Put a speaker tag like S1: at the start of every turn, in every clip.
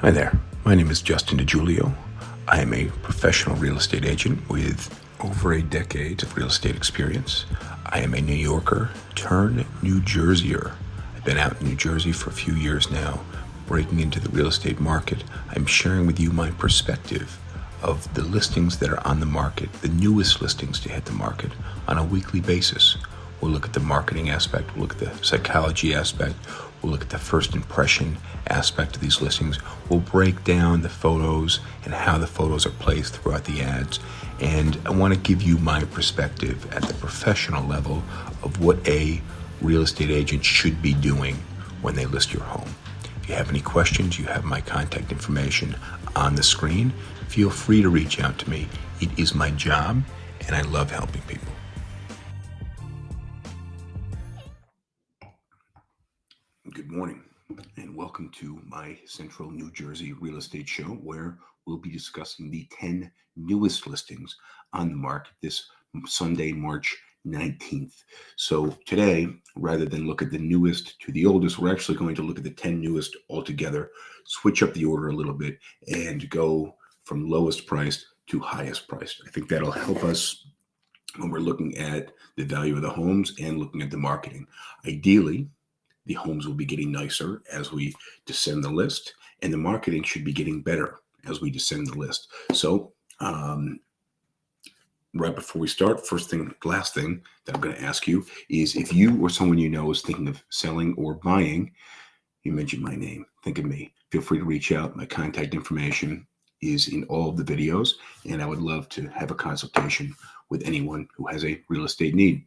S1: Hi there. My name is Justin DiGiulio. I am a professional real estate agent with over a decade of real estate experience. I am a New Yorker turned New Jerseyer. I've been out in New Jersey for a few years now, breaking into the real estate market. I'm sharing with you my perspective of the listings that are on the market, the newest listings to hit the market on a weekly basis. We'll look at the marketing aspect, we'll look at the psychology aspect, we'll look at the first impression aspect of these listings. We'll break down the photos and how the photos are placed throughout the ads. And I want to give you my perspective at the professional level of what a real estate agent should be doing when they list your home. If you have any questions, you have my contact information on the screen. Feel free to reach out to me. It is my job, and I love helping people. Good morning, and welcome to my Central New Jersey real estate show, where we'll be discussing the 10 newest listings on the market this Sunday, March 19th. So today, rather than look at the newest to the oldest, we're actually going to look at the 10 newest altogether, switch up the order a little bit, and go from lowest priced to highest priced. I think that'll help us when we're looking at the value of the homes and looking at the marketing. Ideally, the homes will be getting nicer as we descend the list, and the marketing should be getting better as we descend the list. So, right before we start, last thing that I'm going to ask you is if you or someone you know is thinking of selling or buying, you mentioned my name, think of me. Feel free to reach out. My contact information is in all of the videos, and I would love to have a consultation with anyone who has a real estate need.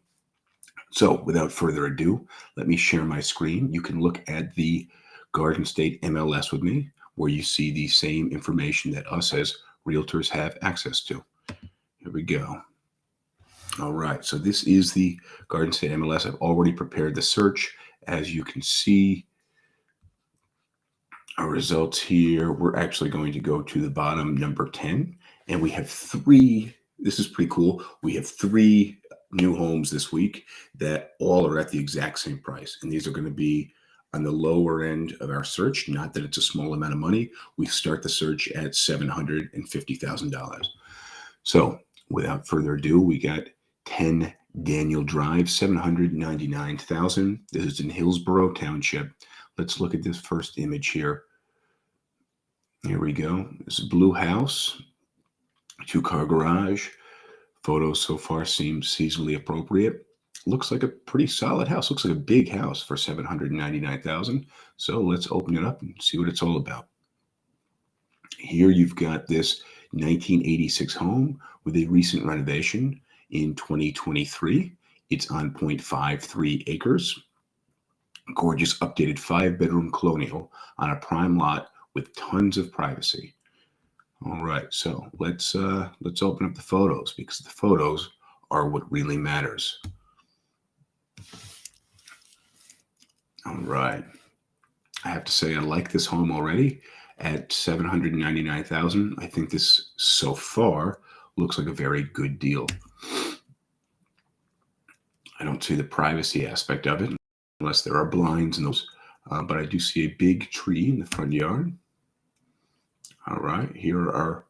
S1: So without further ado, let me share my screen. You can look at the Garden State MLS with me, where you see the same information that us as realtors have access to. Here we go. All right, so this is the Garden State MLS. I've already prepared the search. As you can see, our results here, we're actually going to go to the bottom, number 10, and we have three. This is pretty cool. We have three new homes this week that all are at the exact same price. And these are going to be on the lower end of our search. Not that it's a small amount of money. We start the search at $750,000. So without further ado, we got 10 Daniel Drive, $799,000. This is in Hillsborough Township. Let's look at this first image here. Here we go. This is a blue house, 2-car garage. Photos so far seem seasonally appropriate. Looks like a pretty solid house. Looks like a big house for $799,000. So let's open it up and see what it's all about. Here you've got this 1986 home with a recent renovation in 2023. It's on 0.53 acres. Gorgeous updated 5-bedroom colonial on a prime lot with tons of privacy. All right, so let's open up the photos, because the photos are what really matters. All right, I have to say I like this home already at $799,000. I think this so far looks like a very good deal. I don't see the privacy aspect of it unless there are blinds and those, but I do see a big tree in the front yard. All right, here are our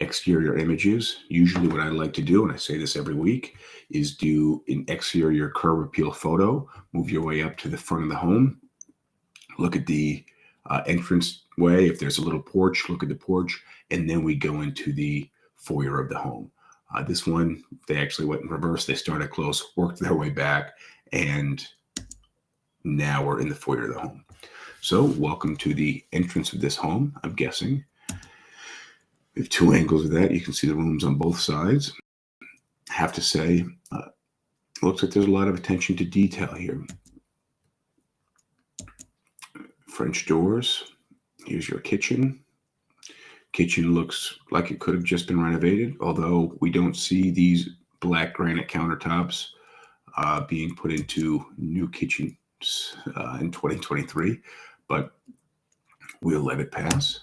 S1: exterior images. Usually what I like to do, and I say this every week, is do an exterior curb appeal photo, move your way up to the front of the home, look at the entrance way. If there's a little porch, look at the porch, and then we go into the foyer of the home. This one, they actually went in reverse. They started close, worked their way back, and now we're in the foyer of the home. So welcome to the entrance of this home, I'm guessing. We have two angles of that. You can see the rooms on both sides. I have to say, looks like there's a lot of attention to detail here. French doors. Here's your kitchen. Kitchen looks like it could have just been renovated, although we don't see these black granite countertops being put into new kitchens in 2023, but we'll let it pass.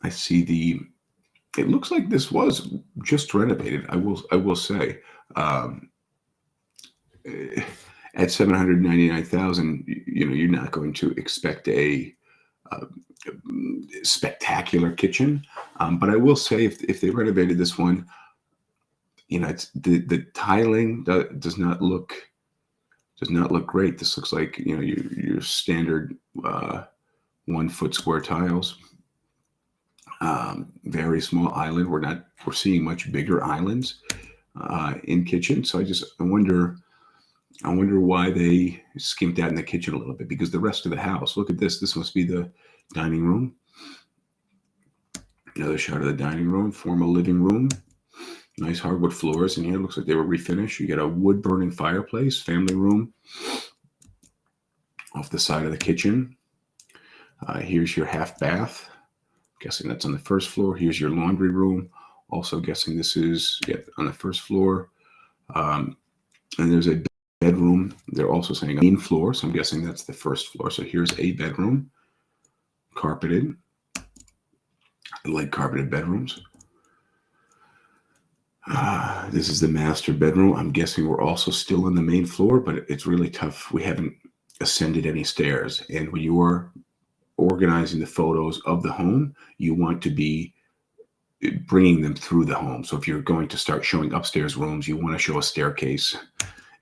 S1: I see it looks like this was just renovated. I will say, At 799,000, you're not going to expect a uh, spectacular kitchen. But I will say, if they renovated this one, it's the tiling does not look great. This looks like your standard 1 foot square tiles. Very small island. We're seeing much bigger islands in kitchen. So I wonder why they skimped out in the kitchen a little bit, because the rest of the house, look at this. This must be the dining room. Another shot of the dining room, formal living room. Nice hardwood floors in here. Looks like they were refinished. You get a wood burning fireplace, family room off the side of the kitchen. Here's your half bath. Guessing that's on the first floor. Here's your laundry room. Also guessing this is on the first floor. And there's a bedroom. They're also saying a main floor, so I'm guessing that's the first floor. So here's a bedroom, carpeted. I like carpeted bedrooms. This is the master bedroom. I'm guessing we're also still on the main floor, but it's really tough. We haven't ascended any stairs. And when you are organizing the photos of the home, you want to be bringing them through the home. So if you're going to start showing upstairs rooms, you want to show a staircase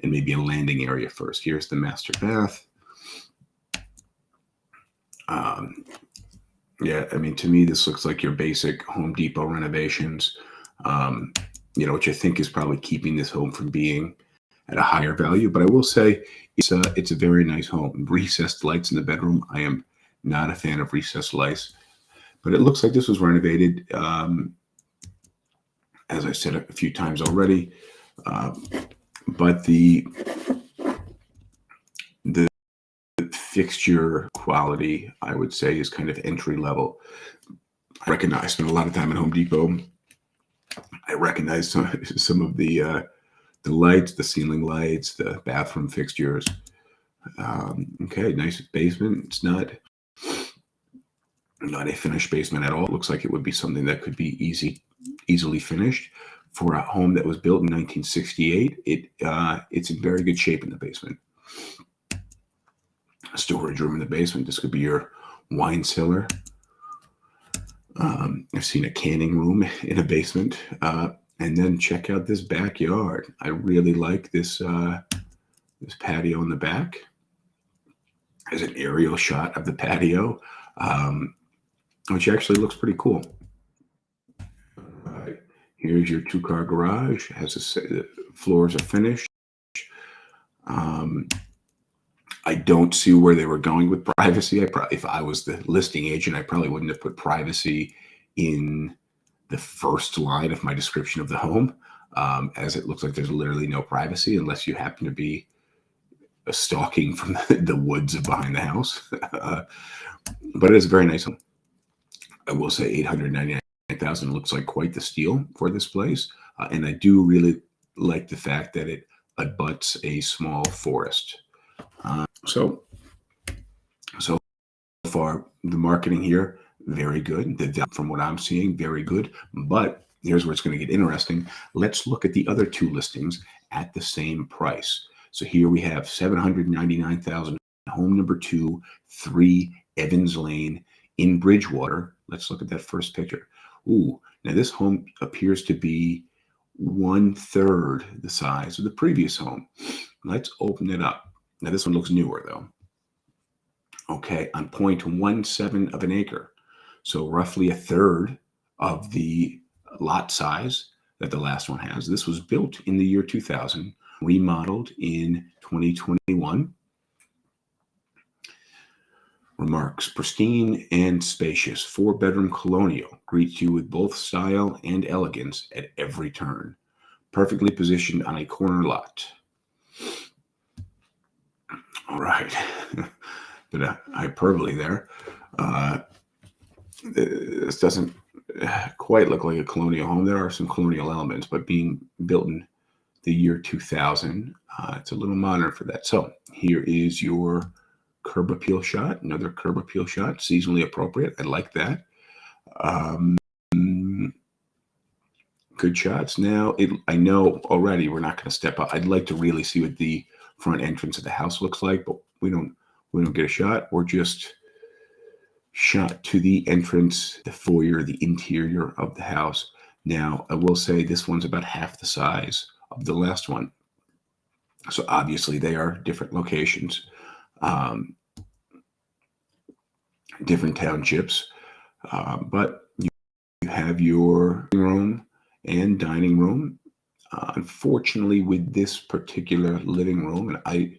S1: and maybe a landing area first. Here's the master bath. To me, this looks like your basic Home Depot renovations, which I think is probably keeping this home from being at a higher value. But I will say it's a very nice home. Recessed lights in the bedroom. I am not a fan of recessed lights, but it looks like this was renovated, as I said a few times already. But the fixture quality, I would say, is kind of entry level. I spent a lot of time at Home Depot. I recognize some of the lights, the ceiling lights, the bathroom fixtures. Okay, nice basement. It's not a finished basement at all. It looks like it would be something that could be easily finished. For a home that was built in 1968, it's in very good shape in the basement. A storage room in the basement. This could be your wine cellar. I've seen a canning room in a basement. And then check out this backyard. I really like this patio in the back. There's an aerial shot of the patio, which actually looks pretty cool. Here's your 2-car garage. The floors are finished. I don't see where they were going with privacy. If I was the listing agent, I probably wouldn't have put privacy in the first line of my description of the home, as it looks like there's literally no privacy unless you happen to be stalking from the woods behind the house. But it is a very nice home. I will say $899,000 looks like quite the steal for this place. And I do really like the fact that it abuts a small forest. So far, the marketing here, very good. The value, from what I'm seeing, very good. But here's where it's going to get interesting. Let's look at the other 2 listings at the same price. So here we have $799,000, home number 2, 3 Evans Lane in Bridgewater. Let's look at that first picture. Ooh, now this home appears to be 1/3 the size of the previous home. Let's open it up. Now this one looks newer though. Okay, on 0.17 of an acre. So roughly 1/3 of the lot size that the last one has. This was built in the year 2000, remodeled in 2021. Remarks: pristine and spacious, 4-bedroom colonial, greets you with both style and elegance at every turn. Perfectly positioned on a corner lot. All right. Bit of hyperbole there. This doesn't quite look like a colonial home. There are some colonial elements, but being built in the year 2000, it's a little modern for that. So here is your curb appeal shot. Another curb appeal shot, seasonally appropriate. I like that. Good shots. Now, I know already we're not going to step up. I'd like to really see what the front entrance of the house looks like, but we don't get a shot. We're just shot to the entrance, the foyer, the interior of the house. Now, I will say this one's about half the size of the last one. So obviously they are different locations, different townships, but you have your living room and dining room. Unfortunately, with this particular living room, and I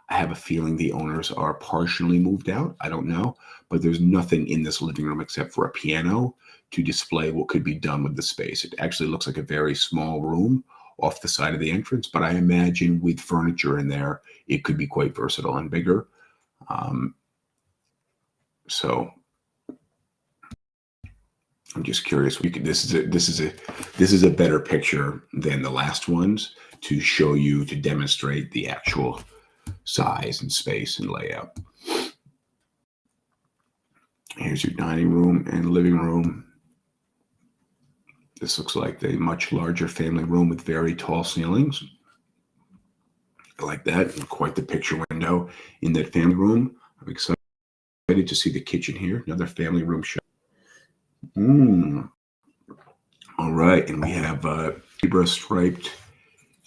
S1: have a feeling the owners are partially moved out. I don't know, but there's nothing in this living room except for a piano to display what could be done with the space. It actually looks like a very small room off the side of the entrance, but I imagine with furniture in there, it could be quite versatile and bigger. So I'm just curious. This is a better picture than the last ones to show you, to demonstrate the actual size and space and layout. Here's your dining room and living room. This looks like a much larger family room with very tall ceilings. I like that. And quite the picture window in that family room. I'm excited to see the kitchen here. Another family room shot. All right. And we have zebra striped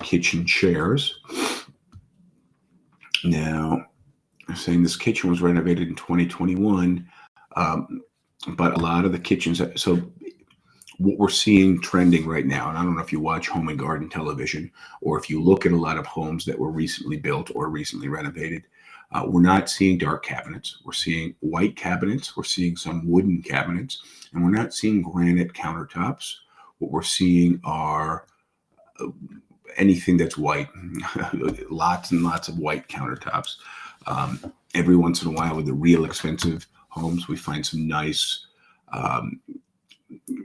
S1: kitchen chairs. Now, I'm saying this kitchen was renovated in 2021, but a lot of the kitchens, so what we're seeing trending right now, and I don't know if you watch Home and Garden television or if you look at a lot of homes that were recently built or recently renovated, we're not seeing dark cabinets. We're seeing white cabinets. We're seeing some wooden cabinets, and we're not seeing granite countertops. What we're seeing are anything that's white, lots and lots of white countertops. Every once in a while with the real expensive homes, we find some nice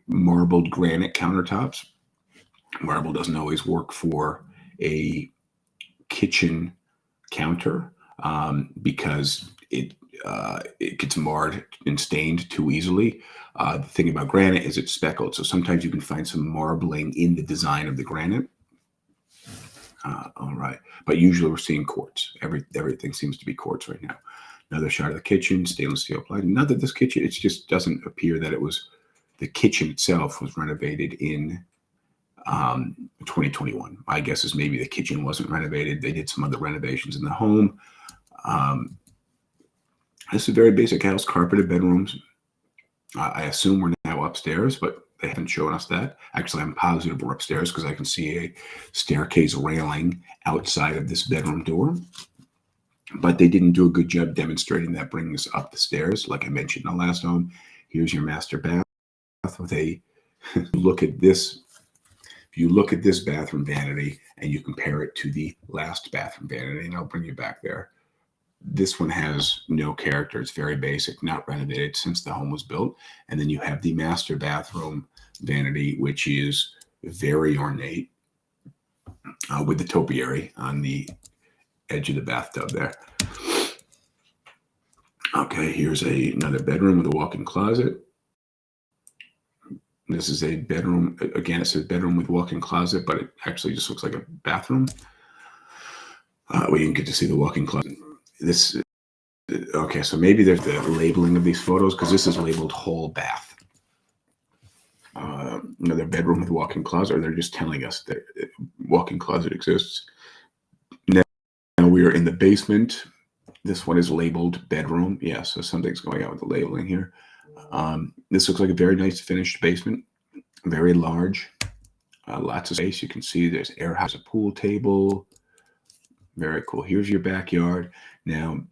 S1: marbled granite countertops. Marble doesn't always work for a kitchen counter because it gets marred and stained too easily. The thing about granite is it's speckled, so sometimes you can find some marbling in the design of the granite. All right, but usually we're seeing quartz. Everything seems to be quartz right now. Another shot of the kitchen, stainless steel applied. Not that this kitchen, it just doesn't appear that it was, the kitchen itself was renovated in 2021. My guess is maybe the kitchen wasn't renovated. They did some other renovations in the home. This is a very basic house, carpeted bedrooms. I assume we're now upstairs, but they haven't shown us that. Actually, I'm positive we're upstairs because I can see a staircase railing outside of this bedroom door. But they didn't do a good job demonstrating that bringing us up the stairs. Like I mentioned in the last home, here's your master bath with a look at this. If you look at this bathroom vanity and you compare it to the last bathroom vanity, and I'll bring you back there, this one has no character. It's very basic, not renovated since the home was built. And then you have the master bathroom vanity, which is very ornate with the topiary on the edge of the bathtub there. Okay, here's another bedroom with a walk-in closet. This is a bedroom. Again, it says bedroom with walk-in closet, but it actually just looks like a bathroom. We didn't get to see the walk-in closet. Okay, so maybe there's the labeling of these photos because this is labeled whole bath. Another bedroom with walk-in closet, or they're just telling us that walk-in closet exists. Now we are in the basement. This one is labeled bedroom. Yeah, so something's going on with the labeling here. This looks like a very nice finished basement, very large, lots of space. You can see there's air house, a pool table. Very cool. Here's your backyard. Now,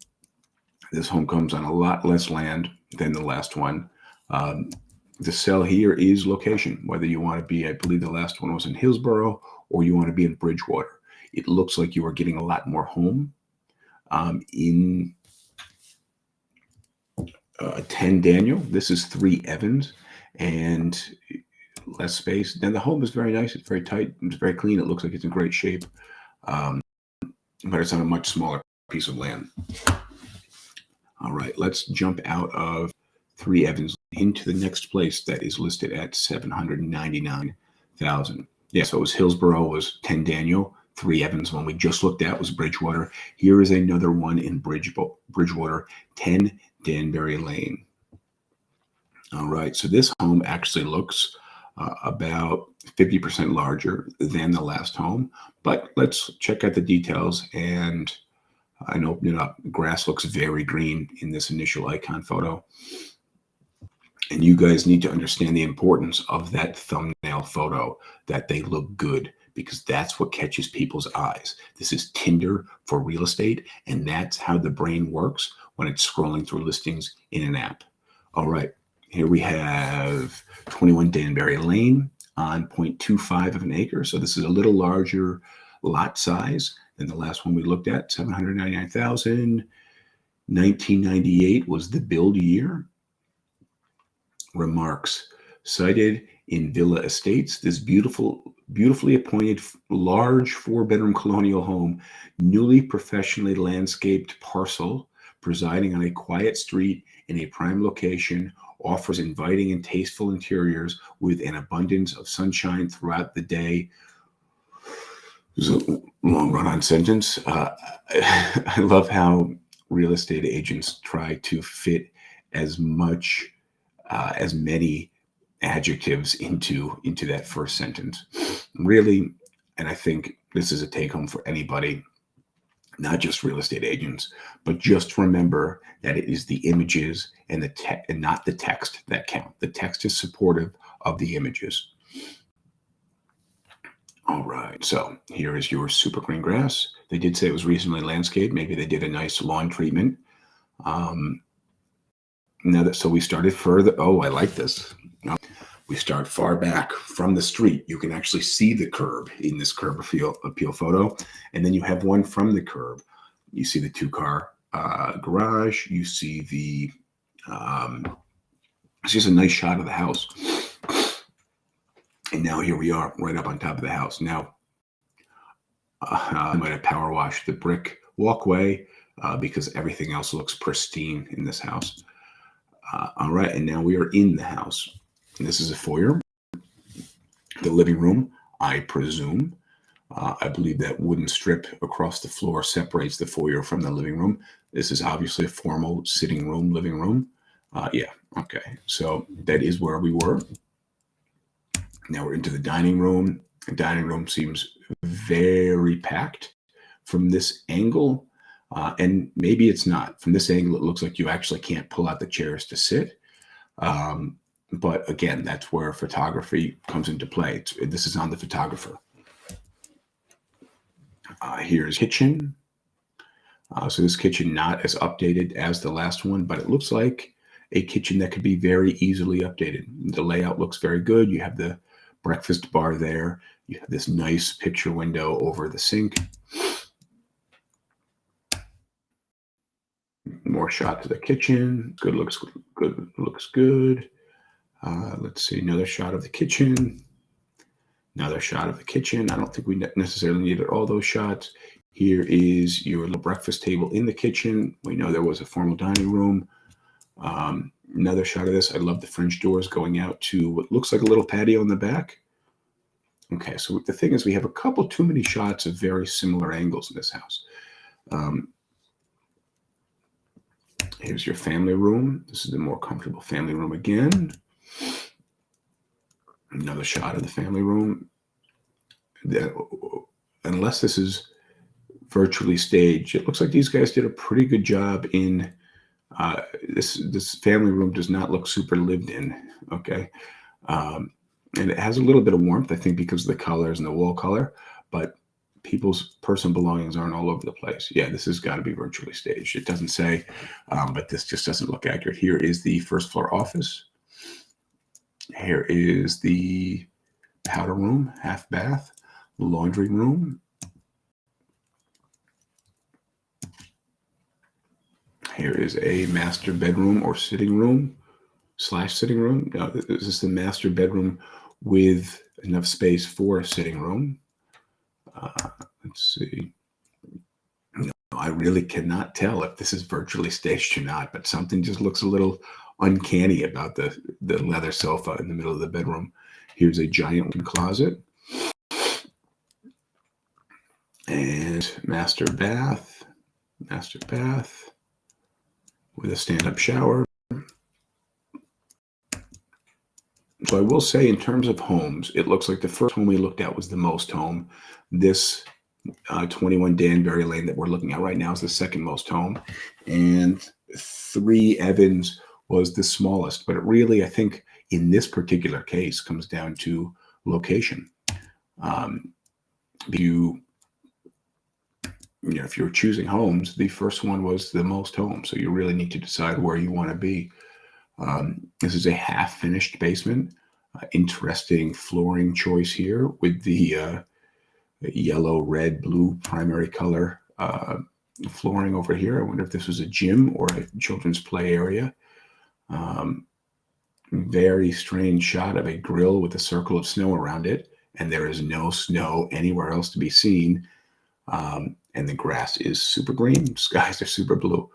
S1: this home comes on a lot less land than the last one. The sell here is location, whether you want to be, I believe the last one was in Hillsborough, or you want to be in Bridgewater. It looks like you are getting a lot more home in 10 Daniel. This is 3 Evans and less space. Now the home is very nice. It's very tight. It's very clean. It looks like it's in great shape. But it's on a much smaller piece of land. All right, let's jump out of 3 Evans into the next place that is listed at $799,000. Yeah, so it was Hillsborough was 10 Daniel. 3 Evans one we just looked at was Bridgewater. Here is another one in Bridgewater, 10 Danbury Lane. All right, so this home actually looks about 50% larger than the last home, but let's check out the details and open it up. The grass looks very green in this initial icon photo. And you guys need to understand the importance of that thumbnail photo, that they look good, because that's what catches people's eyes. This is Tinder for real estate, and that's how the brain works when it's scrolling through listings in an app. All right, here we have 21 Danbury Lane on 0.25 of an acre. So this is a little larger lot size than the last one we looked at, 799,000. 1998 was the build year. Remarks: sited in Villa Estates, this beautifully appointed large 4-bedroom colonial home, newly professionally landscaped parcel, presiding on a quiet street in a prime location, offers inviting and tasteful interiors with an abundance of sunshine throughout the day. This is a long run-on sentence. I love how real estate agents try to fit as many adjectives into that first sentence. Really, and I think this is a take-home for anybody, not just real estate agents, but just remember that it is the images and and not the text that count. The text is supportive of the images. All right, so here is your super green grass. They did say it was recently landscaped. Maybe they did a nice lawn treatment. So we started further. Oh, I like this. We start far back from the street. You can actually see the curb in this curb appeal photo. And then you have one from the curb. You see the 2-car garage. You see it's just a nice shot of the house. And now here we are right up on top of the house. Now, I might have power washed the brick walkway because everything else looks pristine in this house. All right, and now we are in the house. And this is a foyer. The living room, I presume. I believe that wooden strip across the floor separates the foyer from the living room. This is obviously a formal sitting room, living room. Yeah, okay. So that is where we were. Now we're into the dining room. The dining room seems very packed from this angle. And maybe it's not. From this angle, it looks like you actually can't pull out the chairs to sit. But again, that's where photography comes into play. This is on the photographer. Here's kitchen. So this kitchen not as updated as the last one, but it looks like a kitchen that could be very easily updated. The layout looks very good. You have the breakfast bar there. You have this nice picture window over the sink. More shot to the kitchen. Good looks good. Looks good. Let's see, another shot of the kitchen. Another shot of the kitchen. I don't think we necessarily needed all those shots. Here is your little breakfast table in the kitchen. We know there was a formal dining room. Another shot of this. I love the French doors going out to what looks like a little patio in the back. Okay, so the thing is we have a couple too many shots of very similar angles in this house. Here's your family room. This is the more comfortable family room again. Another shot of the family room. Unless this is virtually staged, it looks like these guys did a pretty good job in this family room. Does not look super lived in. Okay. And it has a little bit of warmth, I think, because of the colors and the wall color, but people's personal belongings aren't all over the place. Yeah, this has got to be virtually staged. It doesn't say, but this just doesn't look accurate. Here is the first floor office. Here is the powder room, half bath, laundry room. Here is a master bedroom or sitting room / sitting room. Now, this is the master bedroom with enough space for a sitting room. Let's see. No, I really cannot tell if this is virtually staged or not, but something just looks a little uncanny about the leather sofa in the middle of the bedroom. Here's a giant closet. And master bath with a stand-up shower. So I will say, in terms of homes, it looks like the first home we looked at was the most home. This 21 Danbury Lane that we're looking at right now is the second most home. And 3 Evans was the smallest. But it really, I think, in this particular case, comes down to location. If you're choosing homes, the first one was the most home. So you really need to decide where you want to be. This is a half-finished basement. Interesting flooring choice here with the yellow, red, blue primary color flooring over here. I wonder if this was a gym or a children's play area. Very strange shot of a grill with a circle of snow around it, and there is no snow anywhere else to be seen. And the grass is super green. Skies are super blue.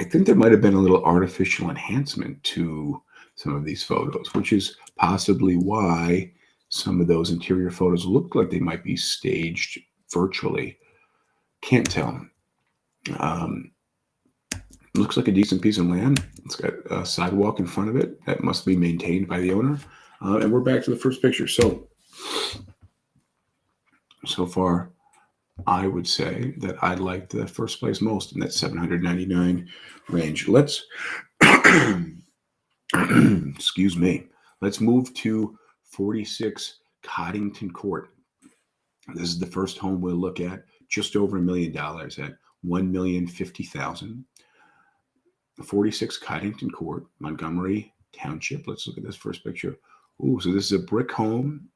S1: I think there might have been a little artificial enhancement to some of these photos, which is possibly why some of those interior photos look like they might be staged virtually. Can't tell. Looks like a decent piece of land. It's got a sidewalk in front of it that must be maintained by the owner. And we're back to the first picture. So far, I would say that I like the first place most in that $799 range. Let's excuse me. Let's move to 46 Coddington Court. This is the first home we'll look at, just over $1 million at $1,050,000. 46 Coddington Court, Montgomery Township. Let's look at this first picture. Ooh, so this is a brick home.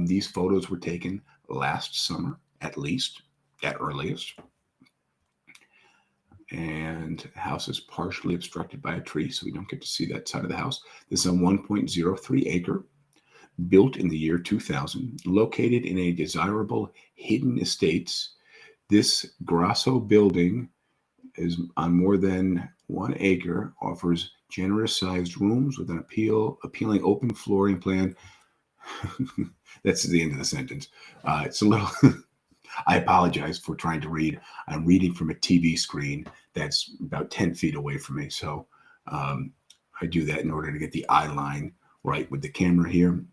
S1: These photos were taken last summer, at least, at earliest. And the house is partially obstructed by a tree, so we don't get to see that side of the house. This is a 1.03 acre, built in the year 2000, located in a desirable hidden estates. This Grasso building is on more than 1 acre, offers generous-sized rooms with an appealing open flooring plan. That's the end of the sentence. It's a little... I apologize for trying to read. I'm reading from a TV screen that's about 10 feet away from me. So I do that in order to get the eye line right with the camera here.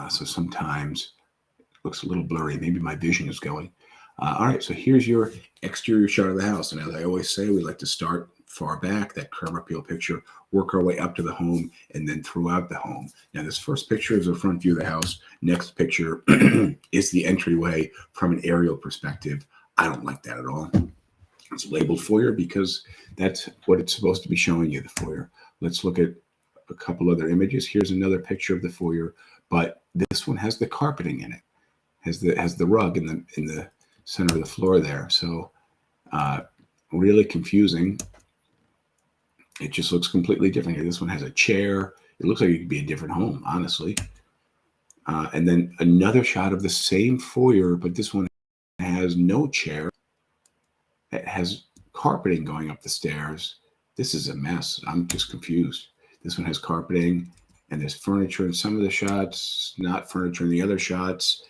S1: So sometimes it looks a little blurry. Maybe my vision is going. All right, so here's your exterior shot of the house. And as I always say, we like to start far back, that curb appeal picture, work our way up to the home, and then throughout the home. Now, this first picture is a front view of the house. Next picture is the entryway from an aerial perspective. I don't like that at all. It's labeled foyer because that's what it's supposed to be showing you, the foyer. Let's look at a couple other images. Here's another picture of the foyer, but this one has the carpeting in it, has the rug in the center of the floor there. So really confusing. It just looks completely different here. This one has a chair. It looks like it could be a different home, honestly. And then another shot of the same foyer, but this one has no chair. It has carpeting going up the stairs. This is a mess. I'm just confused. This one has carpeting, and there's furniture in some of the shots, not furniture in the other shots.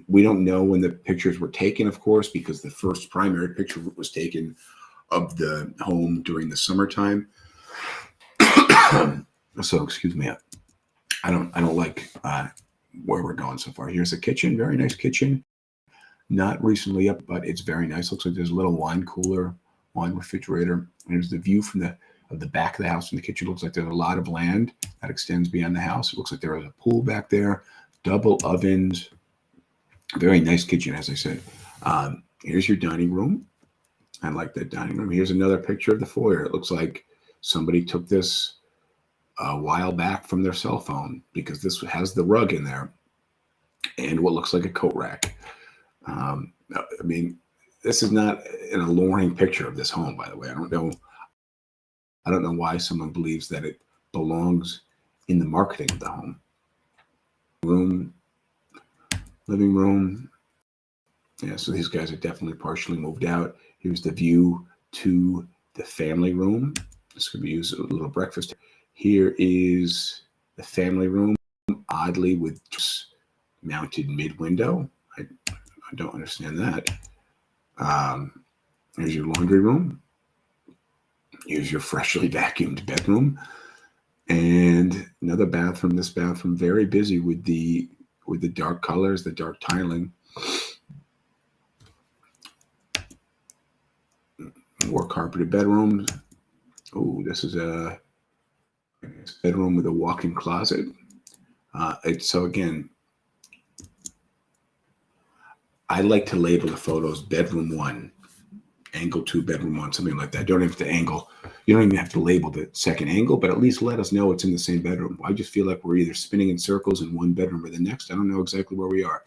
S1: We don't know when the pictures were taken, of course, because the first primary picture was taken of the home during the summertime. So excuse me. I don't like where we're going so far. Here's a kitchen, very nice kitchen. Not recently up, but it's very nice. Looks like there's a little wine cooler, wine refrigerator. There's the view from the back of the house from the kitchen. Looks like there's a lot of land that extends beyond the house. It looks like there is a pool back there, double ovens. Very nice kitchen, as I said. Here's your dining room. I like that dining room. Here's another picture of the foyer. It looks like somebody took this a while back from their cell phone because this has the rug in there and what looks like a coat rack. I mean, this is not an alluring picture of this home, by the way. I don't know why someone believes that it belongs in the marketing of the home. Living room. Yeah, so these guys are definitely partially moved out. Here's the view to the family room. This could be used as a little breakfast. Here is the family room, oddly with mounted mid-window. I don't understand that. Here's your laundry room. Here's your freshly vacuumed bedroom. And another bathroom. This bathroom very busy with the dark colors, the dark tiling. More carpeted bedrooms. Oh, this is a bedroom with a walk-in closet. So again, I like to label the photos bedroom 1, angle 2, bedroom 1, something like that. You don't even have to label the second angle, but at least let us know it's in the same bedroom. I just feel like we're either spinning in circles in one bedroom or the next. I don't know exactly where we are.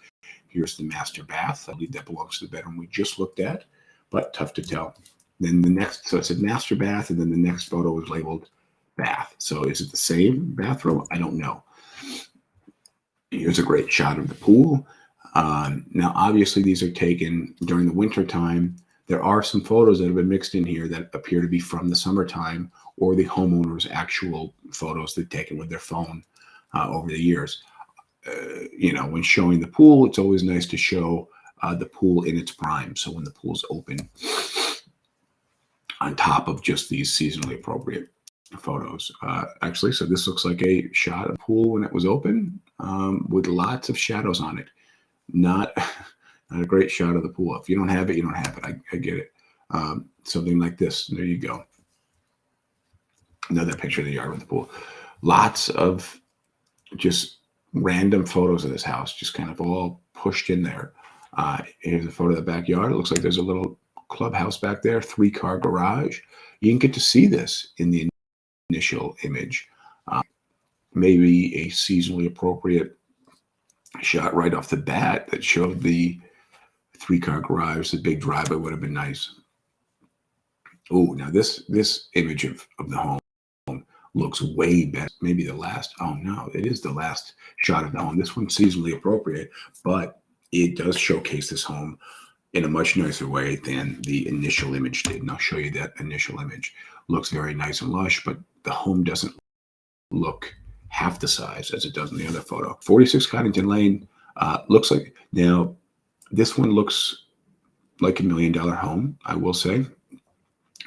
S1: Here's the master bath. I believe that belongs to the bedroom we just looked at, but tough to tell. Then the next, so it said master bath, and then the next photo is labeled bath. So is it the same bathroom? I don't know. Here's a great shot of the pool. Now, obviously, these are taken during the winter time. There are some photos that have been mixed in here that appear to be from the summertime or the homeowner's actual photos they've taken with their phone over the years. When showing the pool, it's always nice to show the pool in its prime. So when the pool's open, on top of just these seasonally appropriate photos. Actually, so this looks like a shot of the pool when it was open with lots of shadows on it. Not a great shot of the pool. If you don't have it, you don't have it. I get it. Something like this. There you go. Another picture of the yard with the pool. Lots of just random photos of this house, just kind of all pushed in there. Here's a photo of the backyard. It looks like there's a little clubhouse back there, 3-car garage. You can get to see this in the initial image. Maybe a seasonally appropriate shot right off the bat that showed the 3-car garage. The big driveway would have been nice. Oh, now this image of the home looks way better. Maybe the last. Oh no, it is the last shot of the home. This one's seasonally appropriate, but it does showcase this home in a much nicer way than the initial image did. And I'll show you that initial image. Looks very nice and lush, but the home doesn't look half the size as it does in the other photo. 46 Coddington Lane looks like, now this one looks like $1 million home, I will say.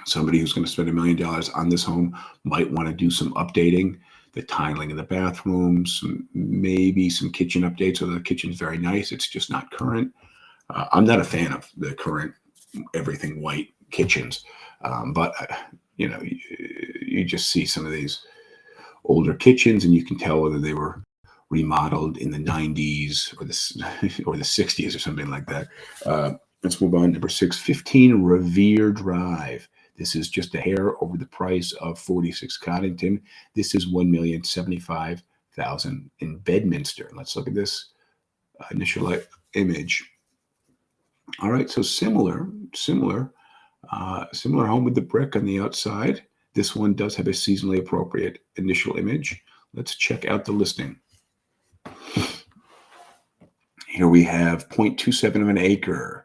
S1: Somebody who's going to spend $1 million on this home might want to do some updating, the tiling of the bathrooms, maybe some kitchen updates. So the kitchen's very nice. It's just not current. I'm not a fan of the current everything white kitchens, but you just see some of these older kitchens, and you can tell whether they were remodeled in the 90s or the 60s or something like that. Let's move on. Number 6, 15 Revere Drive. This is just a hair over the price of 46 Coddington. This is $1,075,000 in Bedminster. Let's look at this initial image. All right, so similar home with the brick on the outside. This one does have a seasonally appropriate initial image. Let's check out the listing. Here we have 0.27 of an acre,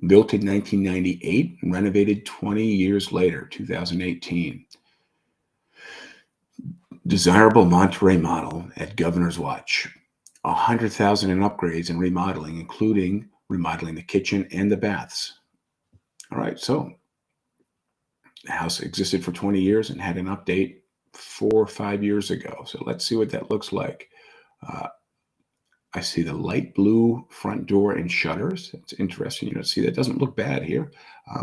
S1: built in 1998, renovated 20 years later, 2018. Desirable Monterey model at Governor's Watch. $100,000 in upgrades and remodeling, including remodeling the kitchen and the baths. All right, so the house existed for 20 years and had an update 4 or 5 years ago. So let's see what that looks like. I see the light blue front door and shutters. It's interesting. You don't see that. It doesn't look bad here,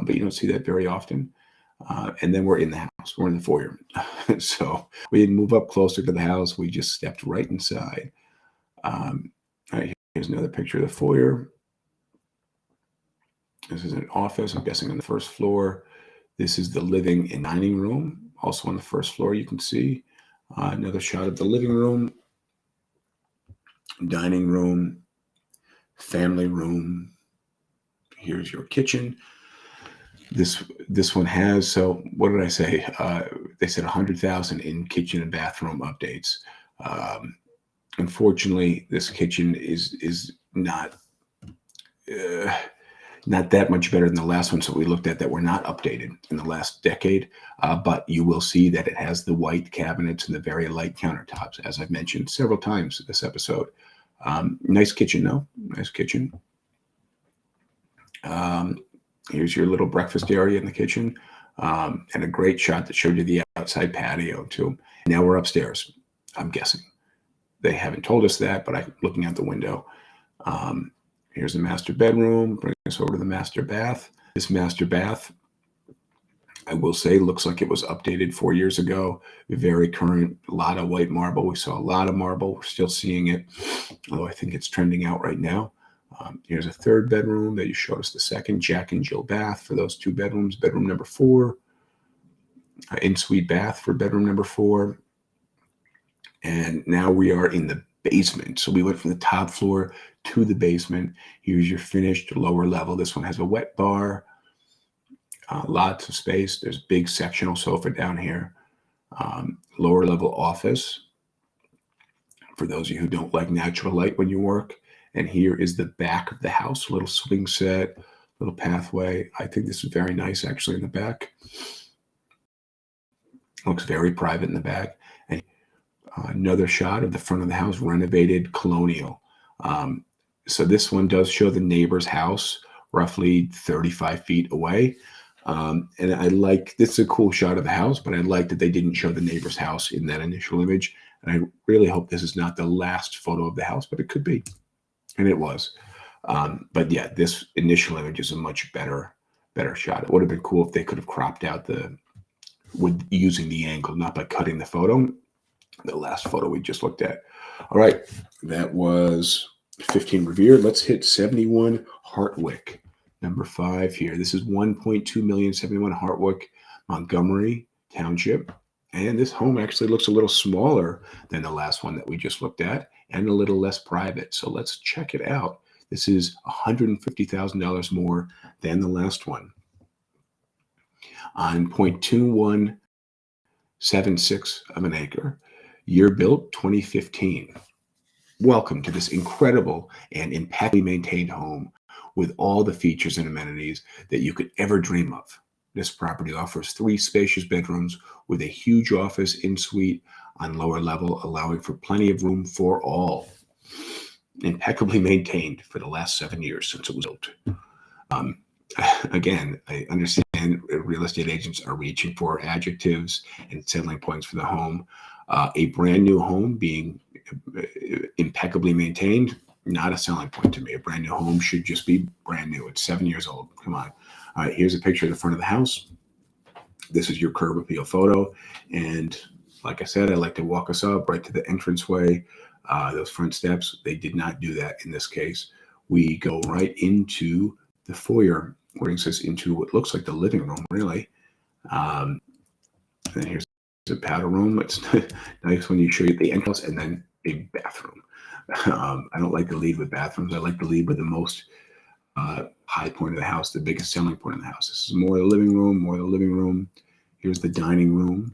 S1: but you don't see that very often. And then we're in the house. We're in the foyer. So we didn't move up closer to the house. We just stepped right inside. All right, here's another picture of the foyer. This is an office, I'm guessing, on the first floor. This is the living and dining room, also on the first floor, you can see. Another shot of the living room, dining room, family room. Here's your kitchen. This one has, so what did I say? They said 100,000 in kitchen and bathroom updates. Unfortunately, this kitchen is not that much better than the last ones that we looked at that were not updated in the last decade. But you will see that it has the white cabinets and the very light countertops, as I've mentioned several times in this episode. Nice kitchen, though. Nice kitchen. Here's your little breakfast area in the kitchen, and a great shot that showed you the outside patio, too. Now we're upstairs, I'm guessing. They haven't told us that, but I'm looking out the window. Here's the master bedroom. Bring us over to the master bath. This master bath, I will say, looks like it was updated 4 years ago. Very current, a lot of white marble. We saw a lot of marble. We're still seeing it, although I think it's trending out right now. Here's a third bedroom that you showed us the second. Jack and Jill bath for those 2 bedrooms. Bedroom number 4. In-suite bath for bedroom number 4. And now we are in the basement. So we went from the top floor to the basement. Here's your finished lower level. This one has a wet bar. Lots of space. There's big sectional sofa down here. Lower level office for those of you who don't like natural light when you work. And here is the back of the house, little swing set, little pathway. I think this is very nice actually in the back. Looks very private in the back. And another shot of the front of the house, renovated colonial. So this one does show the neighbor's house roughly 35 feet away. And I like, this is a cool shot of the house, but I like that they didn't show the neighbor's house in that initial image. And I really hope this is not the last photo of the house, but it could be. And it was. But yeah, this initial image is a much better shot. It would have been cool if they could have cropped out with using the angle, not by cutting the photo. The last photo we just looked at. All right, that was 15 Revere. Let's hit 71 Hartwick, number 5 here. This is 1.2 million, 71 Hartwick, Montgomery Township. And this home actually looks a little smaller than the last one that we just looked at and a little less private. So let's check it out. This is $150,000 more than the last one. On 0.2176 of an acre. Year built 2015. Welcome to this incredible and impeccably maintained home with all the features and amenities that you could ever dream of. This property offers 3 spacious bedrooms with a huge office in suite on lower level, allowing for plenty of room for all. Impeccably maintained for the last 7 years since it was built. Again, I understand real estate agents are reaching for adjectives and selling points for the home. A brand new home being impeccably maintained, not a selling point to me. A brand new home should just be brand new. It's 7 years old. Come on. All right, here's a picture of the front of the house. This is your curb appeal photo. And like I said, I like to walk us up right to the entranceway. Those front steps, they did not do that in this case. We go right into the foyer, brings us into what looks like the living room, really. And here's the powder room. It's nice when you show you the entrance and then a bathroom. I don't like to lead with bathrooms. I like to lead with the most high point of the house, the biggest selling point of the house. This is more of the living room, Here's the dining room.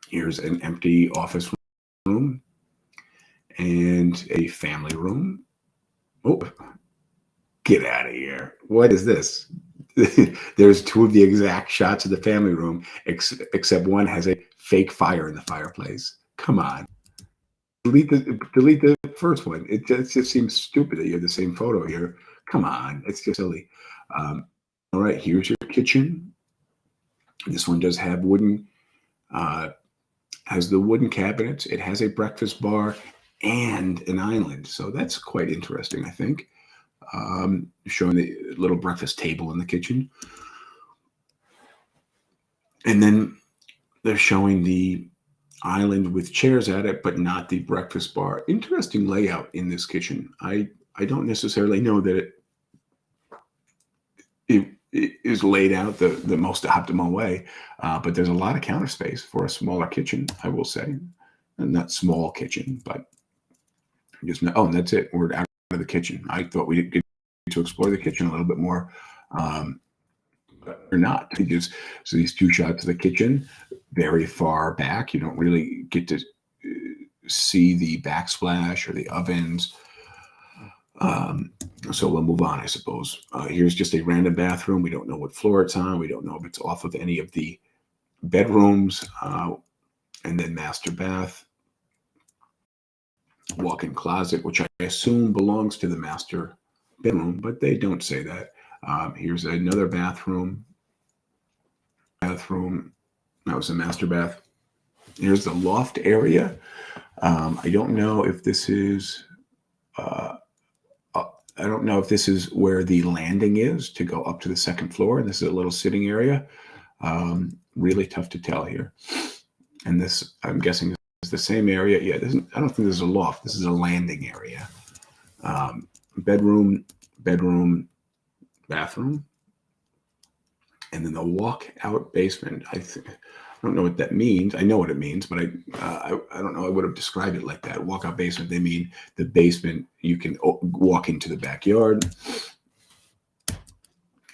S1: Here's an empty office room and a family room. Oh, get out of here. What is this? There's 2 of the exact shots of the family room, except one has a fake fire in the fireplace. Come on. Delete the first one. It just seems stupid that you have the same photo here. Come on. It's just silly. All right, here's your kitchen. This one does have has the wooden cabinets. It has a breakfast bar and an island. So that's quite interesting, I think. Showing the little breakfast table in the kitchen. And then they're showing the island with chairs at it, but not the breakfast bar. Interesting layout in this kitchen. I don't necessarily know that it is laid out the most optimal way, but there's a lot of counter space for a smaller kitchen, I will say. And not small kitchen, but just, oh, and that's it. We're out of the kitchen. I thought we did to explore the kitchen a little bit more, or not. So these 2 shots of the kitchen, very far back. You don't really get to see the backsplash or the ovens. So we'll move on, I suppose. Here's just a random bathroom. We don't know what floor it's on. We don't know if it's off of any of the bedrooms. And then master bath. walk-in closet, which I assume belongs to the master bedroom, but they don't say that. Here's another bathroom. That was a master bath. Here's the loft area. I don't know if this is. Uh, I don't know if this is where the landing is to go up to the second floor. This is a little sitting area. Really tough to tell here. And this, I'm guessing, is the same area. Yeah, I don't think this is a loft. This is a landing area. Bedroom, bathroom, and then the walk-out basement. I don't know what that means. I know what it means, but I don't know. I would have described it like that. Walk-out basement. They mean the basement. You can walk into the backyard.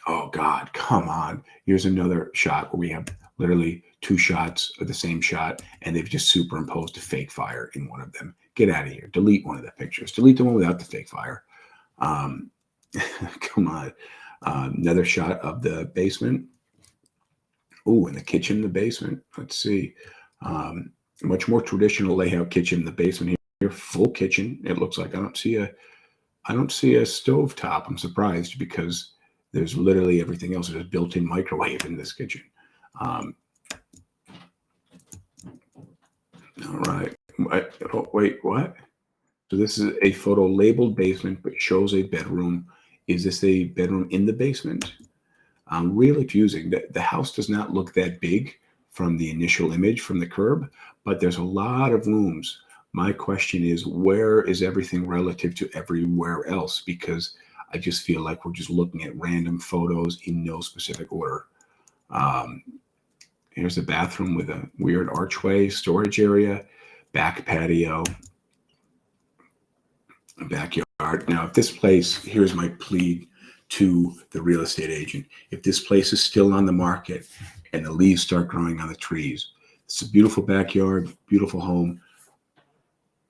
S1: Oh God, come on! Here's another shot where we have literally two shots of the same shot, and they've just superimposed a fake fire in one of them. Get out of here! Delete one of the pictures. Delete the one without the fake fire. Come on. Another shot of the basement. Oh, and the kitchen in the basement. Let's see. Much more traditional layout kitchen in the basement here. Full kitchen. It looks like I don't see a stove top. I'm surprised because there's literally everything else. There's a built-in microwave in this kitchen. All right. Oh, wait, what? So this is a photo labeled basement, but shows a bedroom. Is this a bedroom in the basement? Really confusing. The house does not look that big from the initial image from the curb, but there's a lot of rooms. My question is, where is everything relative to everywhere else? Because I just feel like we're just looking at random photos in no specific order. Here's a bathroom with a weird archway, storage area, back patio, backyard. Now, if this place, here's my plea to the real estate agent. If this place is still on the market and the leaves start growing on the trees, it's a beautiful backyard, beautiful home.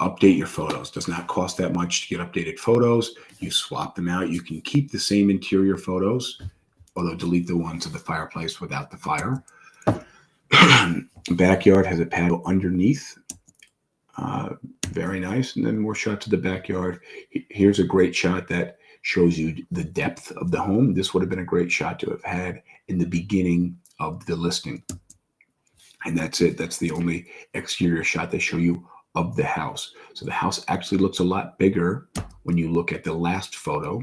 S1: Update your photos. Does not cost that much to get updated photos. You swap them out. You can keep the same interior photos, although delete the ones of the fireplace without the fire. Backyard has a patio underneath. Very nice. And then more shots of the backyard. Here's a great shot that shows you the depth of the home. This would have been a great shot to have had in the beginning of the listing. And that's it. That's the only exterior shot they show you of the house. So the house actually looks a lot bigger when you look at the last photo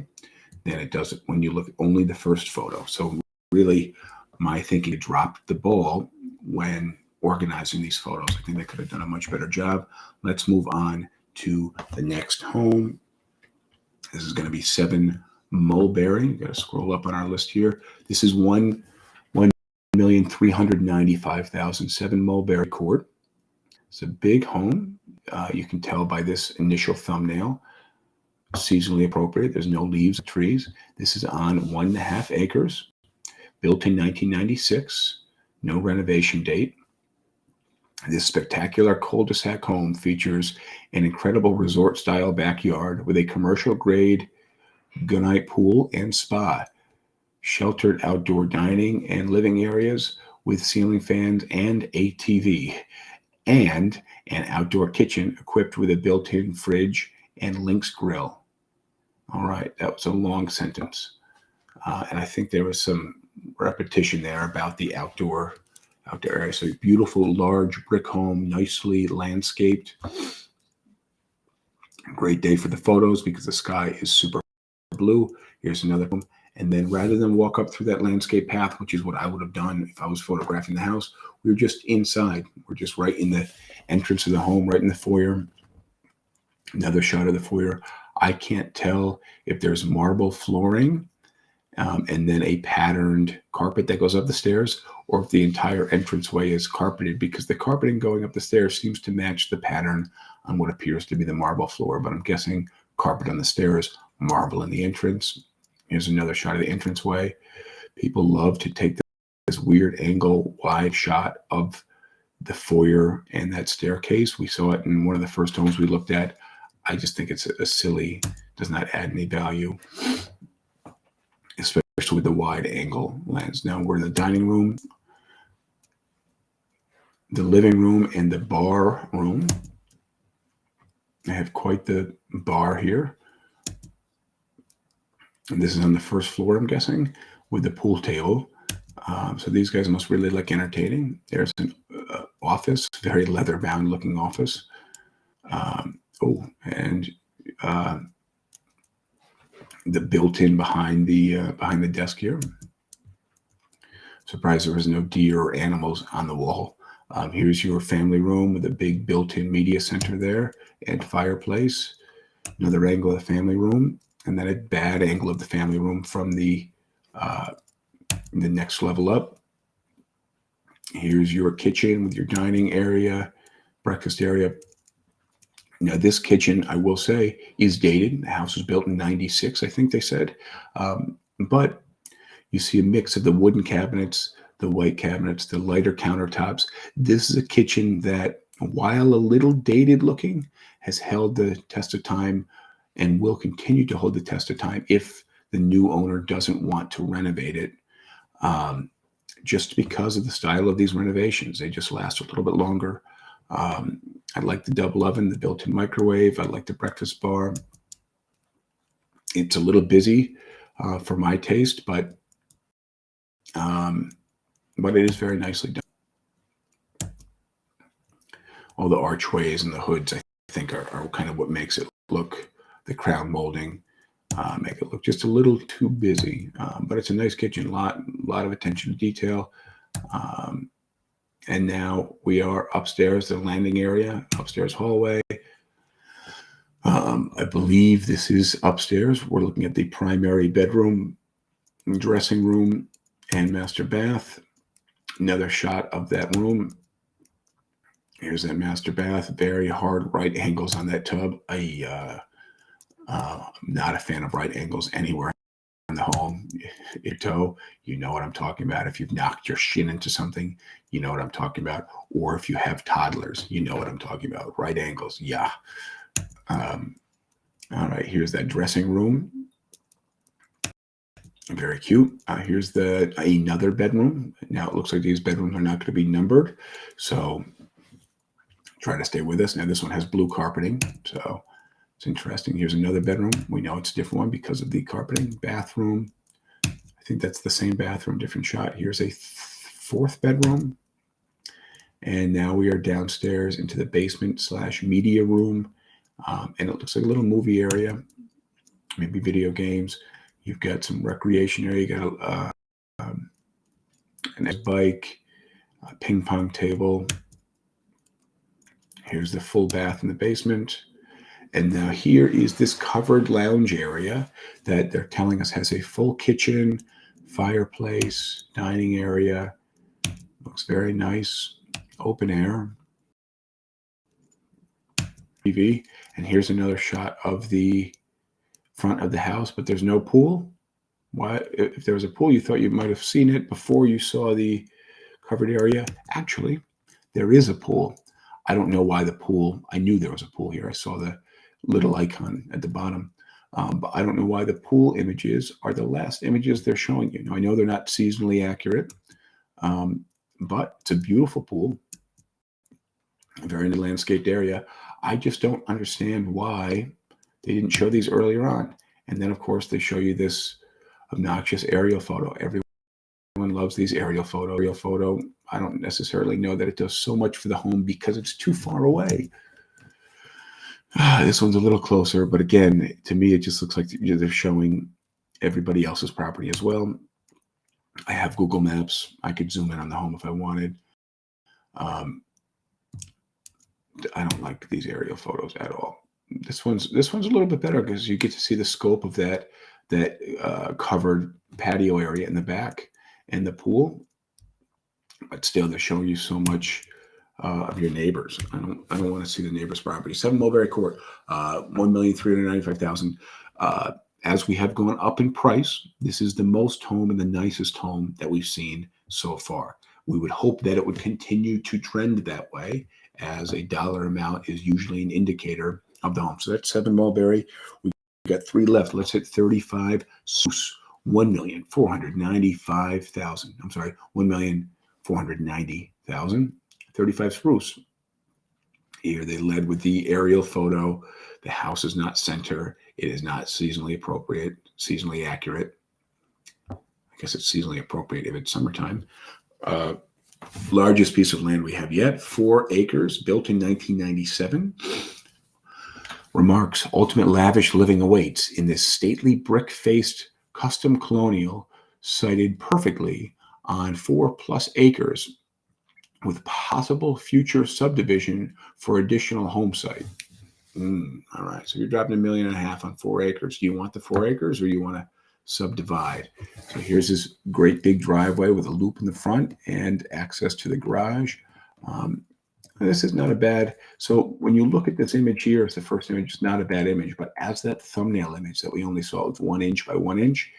S1: than it does when you look at only the first photo. So really, my thinking dropped the ball when organizing these photos. I think they could have done a much better job. Let's move on to the next home. This is going to be 7 Mulberry. You got to scroll up on our list here. This is 1,395,000 7 Mulberry Court. It's a big home. You can tell by this initial thumbnail. Seasonally appropriate. There's no leaves or trees. This is on 1.5 acres. Built in 1996. No renovation date. This spectacular cul-de-sac home features an incredible resort-style backyard with a commercial-grade gunite pool and spa, sheltered outdoor dining and living areas with ceiling fans and a TV, and an outdoor kitchen equipped with a built-in fridge and Lynx grill. All right, that was a long sentence. And I think there was some repetition there about the outdoor area. So beautiful, large brick home, nicely landscaped. Great day for the photos because the sky is super blue. Here's another one. And then rather than walk up through that landscape path, which is what I would have done if I was photographing the house, we were just inside. We're just right in the entrance of the home, right in the foyer. Another shot of the foyer. I can't tell if there's marble flooring and then a patterned carpet that goes up the stairs, or if the entire entranceway is carpeted, because the carpeting going up the stairs seems to match the pattern on what appears to be the marble floor. But I'm guessing carpet on the stairs, marble in the entrance. Here's another shot of the entranceway. People love to take this weird angle, wide shot of the foyer and that staircase. We saw it in one of the first homes we looked at. I just think it's a silly, does not add any value, especially with the wide angle lens. Now we're in the dining room, the living room, and the bar room. I have quite the bar here. And this is on the first floor, I'm guessing, with the pool table. So these guys must really like entertaining. There's an office, very leather-bound looking office. And the built-in behind the desk here. Surprised there was no deer or animals on the wall. Here's your family room with a big built-in media center there and fireplace. Another angle of the family room, and then a bad angle of the family room from the next level up. Here's your kitchen with your dining area, breakfast area. Now, this kitchen, I will say, is dated. The house was built in '96, I think they said. But you see a mix of the wooden cabinets, the white cabinets, the lighter countertops. This is a kitchen that, while a little dated looking, has held the test of time and will continue to hold the test of time if the new owner doesn't want to renovate it. Just because of the style of these renovations, they just last a little bit longer. I like the double oven, the built-in microwave. I like the breakfast bar. It's a little busy for my taste, but it is very nicely done. All the archways and the hoods, I think, are kind of what makes it look. The crown molding make it look just a little too busy, but it's a nice kitchen. A lot of attention to detail. And now we are upstairs, the landing area, upstairs hallway. I believe this is upstairs. We're looking at the primary bedroom, dressing room, and master bath. Another shot of that room. Here's that master bath. Very hard right angles on that tub. I'm not a fan of right angles anywhere in the home. Your toe, you know what I'm talking about. If you've knocked your shin into something, you know what I'm talking about. Or if you have toddlers, you know what I'm talking about. Right angles, yeah. All right, here's that dressing room. Very cute. Here's another bedroom. Now it looks like these bedrooms are not going to be numbered, so try to stay with us. Now this one has blue carpeting, so it's interesting. Here's another bedroom. We know it's a different one because of the carpeting. Bathroom. I think that's the same bathroom, different shot. Here's a fourth bedroom. And now we are downstairs into the basement / media room. And it looks like a little movie area, maybe video games. You've got some recreation area. You got a bike, a ping pong table. Here's the full bath in the basement. And now here is this covered lounge area that they're telling us has a full kitchen, fireplace, dining area. Looks very nice. Open air. TV. And here's another shot of the front of the house, but there's no pool. Why? If there was a pool, you thought you might have seen it before you saw the covered area. Actually, there is a pool. I don't know why the pool. I knew there was a pool here. I saw the little icon at the bottom. But I don't know why the pool images are the last images they're showing you. Now, I know they're not seasonally accurate, but it's a beautiful pool. A very landscaped area. I just don't understand why they didn't show these earlier on. And then, of course, they show you this obnoxious aerial photo. Everyone loves these aerial photo. I don't necessarily know that it does so much for the home because it's too far away. This one's a little closer, but again, to me, it just looks like they're showing everybody else's property as well. I have Google Maps. I could zoom in on the home if I wanted. I don't like these aerial photos at all. This one's a little bit better because you get to see the scope of that covered patio area in the back and the pool. But still, they're showing you so much of your neighbors. I don't want to see the neighbor's property. 7 Mulberry Court, $1,395,000. As we have gone up in price, this is the most home and the nicest home that we've seen so far. We would hope that it would continue to trend that way, as a dollar amount is usually an indicator of the home. So that's 7 Mulberry. We got 3 left. Let's hit 35. 1,495,000. I'm sorry, 1,490,000. 35 Spruce. Here they led with the aerial photo. The house is not center. It is not seasonally appropriate, seasonally accurate. I guess it's seasonally appropriate if it's summertime. Largest piece of land we have yet, 4 acres, built in 1997. Remarks, ultimate lavish living awaits in this stately brick-faced custom colonial sited perfectly on 4+ acres with possible future subdivision for additional home site. All right, so you're dropping $1.5 million on 4 acres. Do you want the 4 acres or you want to subdivide? So here's this great big driveway with a loop in the front and access to the garage. This is not a bad, so when you look at this image here, it's the first image, it's not a bad image, but as that thumbnail image that we only saw was 1 inch by 1 inch,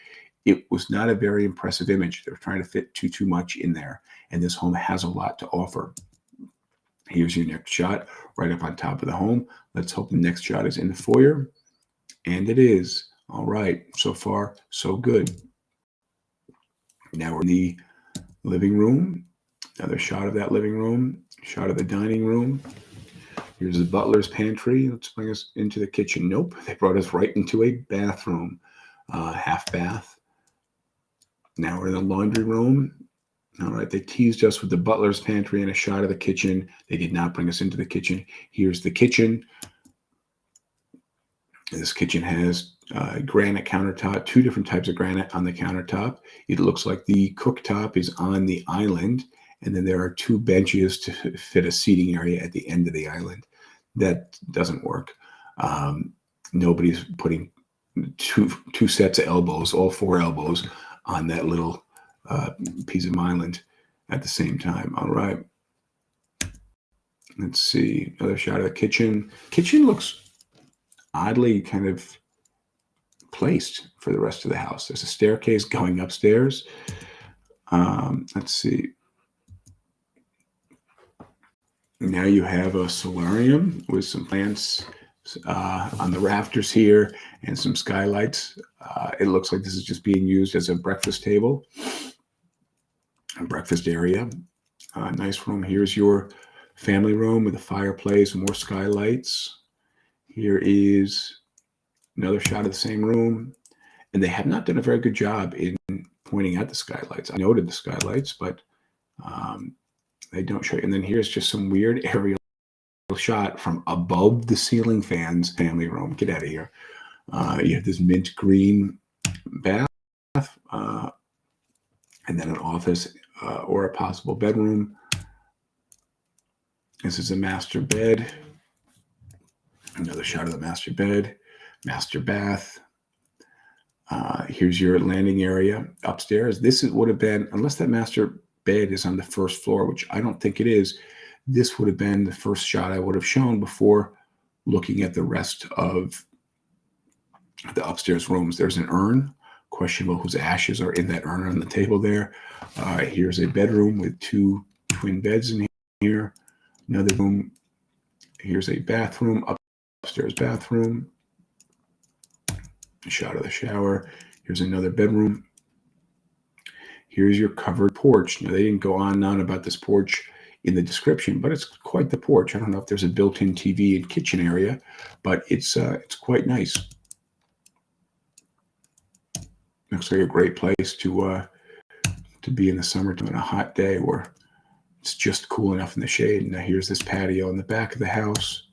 S1: it was not a very impressive image. They're trying to fit too much in there, and this home has a lot to offer. Here's your next shot, right up on top of the home. Let's hope the next shot is in the foyer, and it is. All right, so far, so good. Now we're in the living room. Another shot of that living room, shot of the dining room. Here's the butler's pantry. Let's bring us into the kitchen. Nope, they brought us right into a bathroom, half bath. Now we're in the laundry room. All right, they teased us with the butler's pantry and a shot of the kitchen. They did not bring us into the kitchen. Here's the kitchen. This kitchen has granite countertop, 2 different types of granite on the countertop. It looks like the cooktop is on the island, and then there are 2 benches to fit a seating area at the end of the island. That doesn't work. Nobody's putting two sets of elbows, all 4 elbows, on that little piece of island at the same time. All right. Let's see. Another shot of the kitchen. Kitchen looks oddly kind of placed for the rest of the house. There's a staircase going upstairs. Let's see. Now you have a solarium with some plants on the rafters here and some skylights. It looks like this is just being used as a breakfast table, a breakfast area. Nice room. Here's your family room with a fireplace, more skylights. Here is another shot of the same room. And they have not done a very good job in pointing out the skylights. I noted the skylights, but they don't show you. And then here's just some weird aerial shot from above the ceiling fans. Family room. Get out of here. You have this mint green bath, and then an office or a possible bedroom. This is a master bed. Another shot of the master bed, master bath. Here's your landing area upstairs. This would have been, unless that master bed is on the first floor, which I don't think it is, this would have been the first shot I would have shown before looking at the rest of the upstairs rooms. There's an urn, questionable whose ashes are in that urn on the table there. Here's a bedroom with 2 twin beds in here. Another room. Here's a bathroom, upstairs bathroom. A shot of the shower. Here's another bedroom. Here's your covered porch. Now, they didn't go on and on about this porch in the description, but it's quite the porch. I don't know if there's a built-in TV and kitchen area, but it's quite nice. Looks like a great place to be in the summertime on a hot day where it's just cool enough in the shade. Now here's this patio in the back of the house.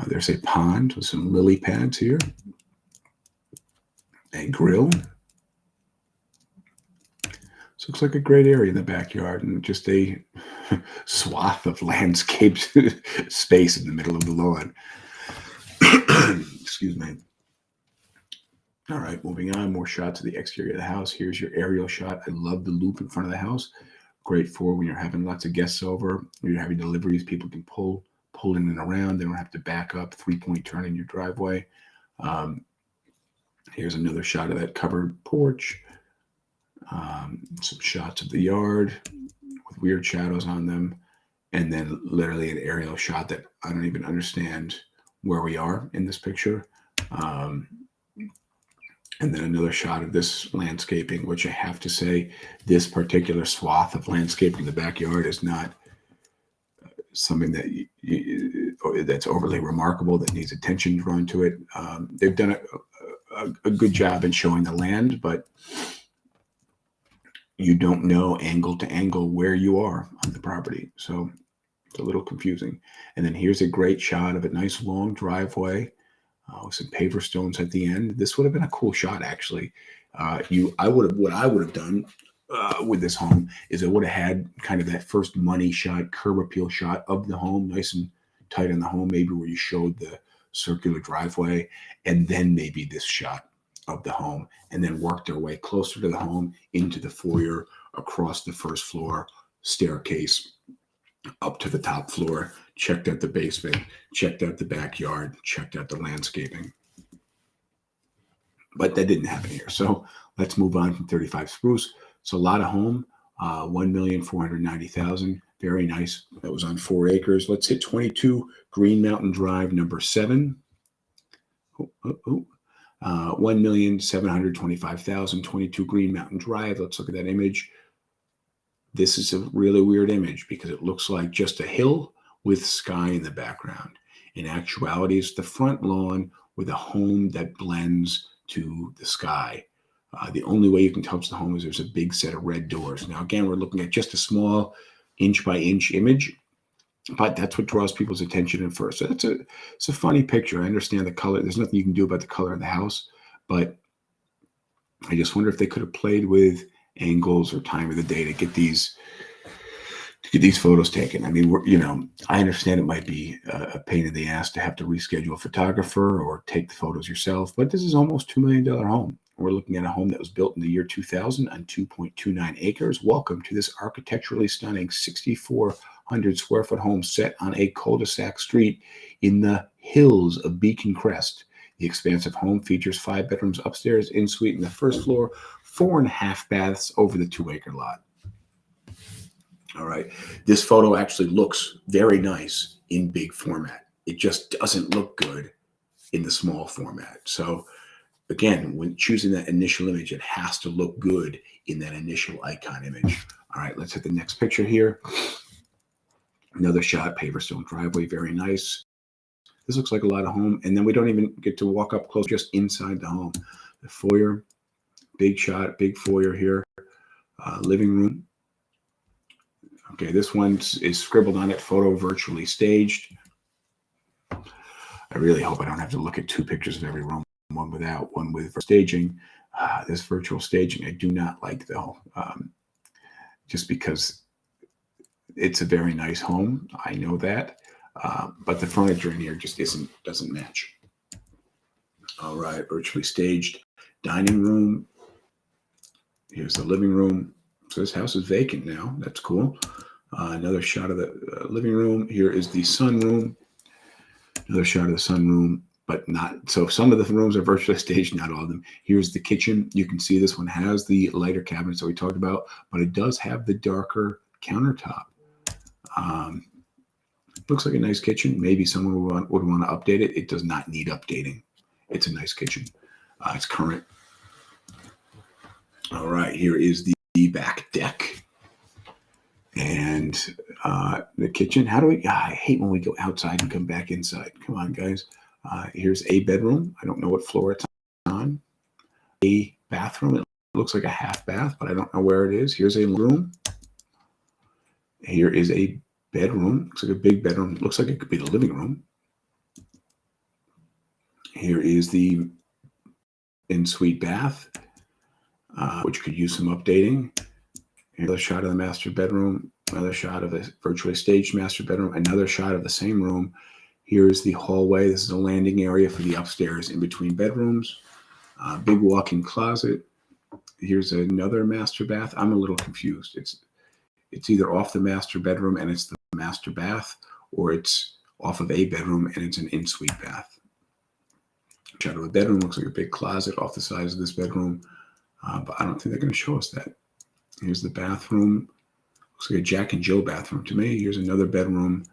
S1: There's a pond with some lily pads here. A grill. This looks like a great area in the backyard and just a swath of landscaped space in the middle of the lawn. Excuse me. All right, moving on. More shots of the exterior of the house. Here's your aerial shot. I love the loop in front of the house. Great for when you're having lots of guests over, when you're having deliveries, people can pull in and around. They don't have to back up, 3-point turn in your driveway. Here's another shot of that covered porch. Some shots of the yard with weird shadows on them. And then literally an aerial shot that I don't even understand where we are in this picture. And then another shot of this landscaping, which I have to say, this particular swath of landscaping in the backyard is not something that that's overly remarkable, that needs attention drawn to it. They've done a good job in showing the land, but you don't know angle to angle where you are on the property. So it's a little confusing. And then here's a great shot of a nice long driveway with some paver stones at the end. This would have been a cool shot, actually. What I would have done with this home is I would have had kind of that first money shot, curb appeal shot of the home, nice and tight on the home, maybe where you showed the circular driveway, and then maybe this shot of the home, and then worked our way closer to the home, into the foyer, across the first floor, staircase, up to the top floor, checked out the basement, checked out the backyard, checked out the landscaping. But that didn't happen here. So let's move on from 35 Spruce. So a lot of home, 1,490,000. Very nice. That was on 4 acres. Let's hit 22 Green Mountain Drive, number 7. 1,725,000. 22 Green Mountain Drive. Let's look at that image. This is a really weird image because it looks like just a hill with sky in the background. In actuality, it's the front lawn with a home that blends to the sky. The only way you can tell it's the home is there's a big set of red doors. Now, again, we're looking at just a small inch-by-inch image, but that's what draws people's attention at first. So it's a funny picture. I understand the color. There's nothing you can do about the color of the house, but I just wonder if they could have played with angles or time of the day to get these photos taken. I mean, I understand it might be a pain in the ass to have to reschedule a photographer or take the photos yourself, but this is almost $2 million home. We're looking at a home that was built in the year 2000 on 2.29 acres. Welcome to this architecturally stunning 6,400 square foot home set on a cul-de-sac street in the hills of Beacon Crest. The expansive home features 5 bedrooms upstairs, en suite in the first floor, 4.5 baths over the 2-acre lot. All right. This photo actually looks very nice in big format. It just doesn't look good in the small format. So again, when choosing that initial image, it has to look good in that initial icon image. All right, let's hit the next picture here. Another shot, paver stone driveway, very nice. This looks like a lot of home. And then we don't even get to walk up close, just inside the home. The foyer, big shot, big foyer here. Living room. Okay, this one is scribbled on it, photo virtually staged. I really hope I don't have to look at 2 pictures of every room, one without, one with staging. This virtual staging I do not like, though, just because it's a very nice home. I know that, but the furniture in here just doesn't match. All right, virtually staged dining room. Here's the living room. So this house is vacant now. That's cool. Another shot of the living room. Here is the sunroom. Another shot of the sunroom, but not. So some of the rooms are virtually staged, not all of them. Here's the kitchen. You can see this one has the lighter cabinets that we talked about, but it does have the darker countertop. Looks like a nice kitchen. Maybe someone would want to update it. It does not need updating. It's a nice kitchen. It's current. All right, here is the back deck and the kitchen. I hate when we go outside and come back inside. Come on, guys. Here's a bedroom. I don't know what floor it's on. A bathroom. It looks like a half bath, but I don't know where it is. Here's a room. Here is a bedroom. Looks like a big bedroom. Looks like it could be the living room. Here is the en-suite bath, which could use some updating. Another shot of the master bedroom, another shot of the virtually staged master bedroom, another shot of the same room. Here is the hallway. This is a landing area for the upstairs in between bedrooms. Big walk-in closet. Here's another master bath. I'm a little confused. It's either off the master bedroom and it's the master bath, or it's off of a bedroom and it's an en-suite bath. Shot of a bedroom. Looks like a big closet off the sides of this bedroom, but I don't think they're going to show us that. Here's the bathroom. Looks like a Jack and Jill bathroom to me. Here's another bedroom,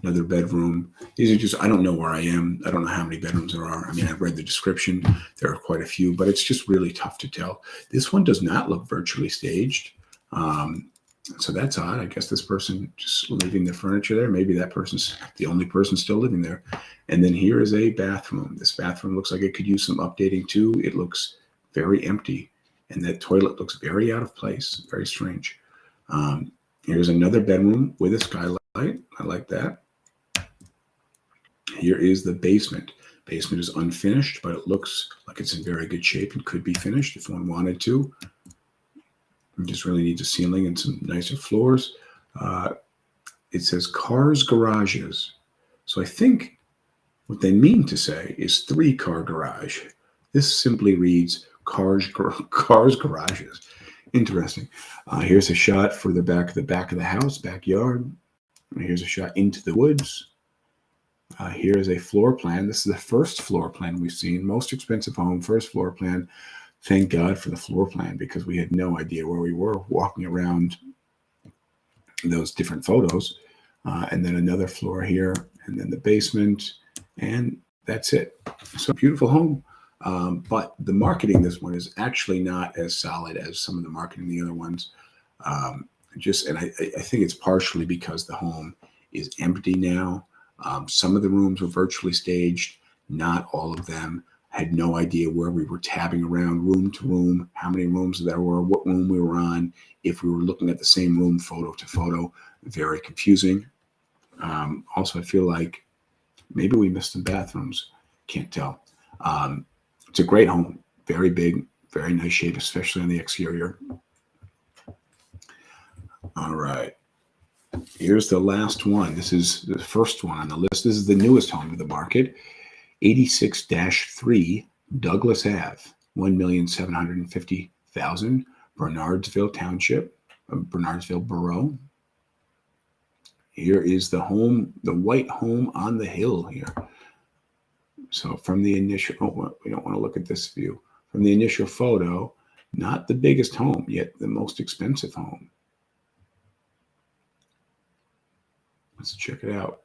S1: another bedroom. These are just, I don't know where I am. I don't know how many bedrooms there are. I mean, I've read the description. There are quite a few, but it's just really tough to tell. This one does not look virtually staged. So that's odd. I guess this person just leaving the furniture there. Maybe that person's the only person still living there. And then here is a bathroom. This bathroom looks like it could use some updating too. It looks very empty. And that toilet looks very out of place. Very strange. Here's another bedroom with a skylight. I like that. Here is the basement. Basement is unfinished, but it looks like it's in very good shape and could be finished if one wanted to. It just really needs a ceiling and some nicer floors. It says cars garages. So I think what they mean to say is 3-car garage. This simply reads cars garages. Interesting. Here's a shot for the back of the house, backyard. Here's a shot into the woods. Here's a floor plan. This is the first floor plan we've seen. Most expensive home, first floor plan. Thank God for the floor plan because we had no idea where we were walking around those different photos. And then another floor here, and then the basement, and that's it. So beautiful home. But the marketing this one is actually not as solid as some of the marketing the other ones. And I think it's partially because the home is empty now. Some of the rooms were virtually staged, not all of them. I had no idea where we were tabbing around room to room, how many rooms there were, what room we were on, if we were looking at the same room photo to photo. Very confusing. Also, I feel like maybe we missed some bathrooms. Can't tell. It's a great home. Very big, very nice shape, especially on the exterior. All right. Here's the last one. This is the first one on the list. This is the newest home to the market. 86-3 Douglas Ave, 1,750,000, Bernardsville Township, Bernardsville Borough. Here is the home, the white home on the hill here. So from the initial, we don't want to look at this view. From the initial photo, not the biggest home, yet the most expensive home. Let's check it out.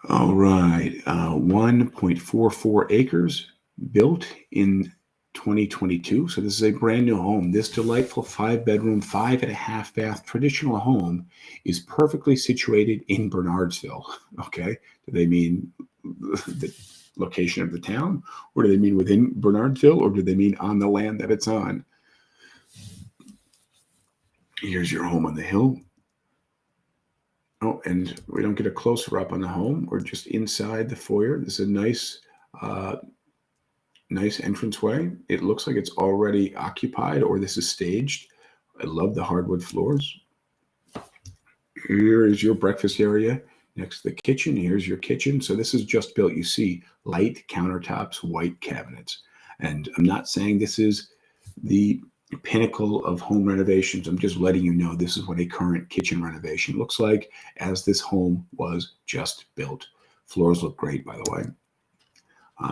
S1: All right, 1.44 acres, built in 2022. So this is a brand new home. This delightful 5-bedroom, 5.5-bath traditional home is perfectly situated in Bernardsville. Okay, do they mean the location of the town, or do they mean within Bernardsville, or do they mean on the land that it's on? Here's your home on the hill. Oh, and we don't get a closer up on the home. We're just inside the foyer. This is a nice entranceway. It looks like it's already occupied, or this is staged. I love the hardwood floors. Here is your breakfast area next to the kitchen. Here's your kitchen. So this is just built. You see light countertops, white cabinets. And I'm not saying this is the pinnacle of home renovations. I'm just letting you know this is what a current kitchen renovation looks like as this home was just built. Floors look great, by the way.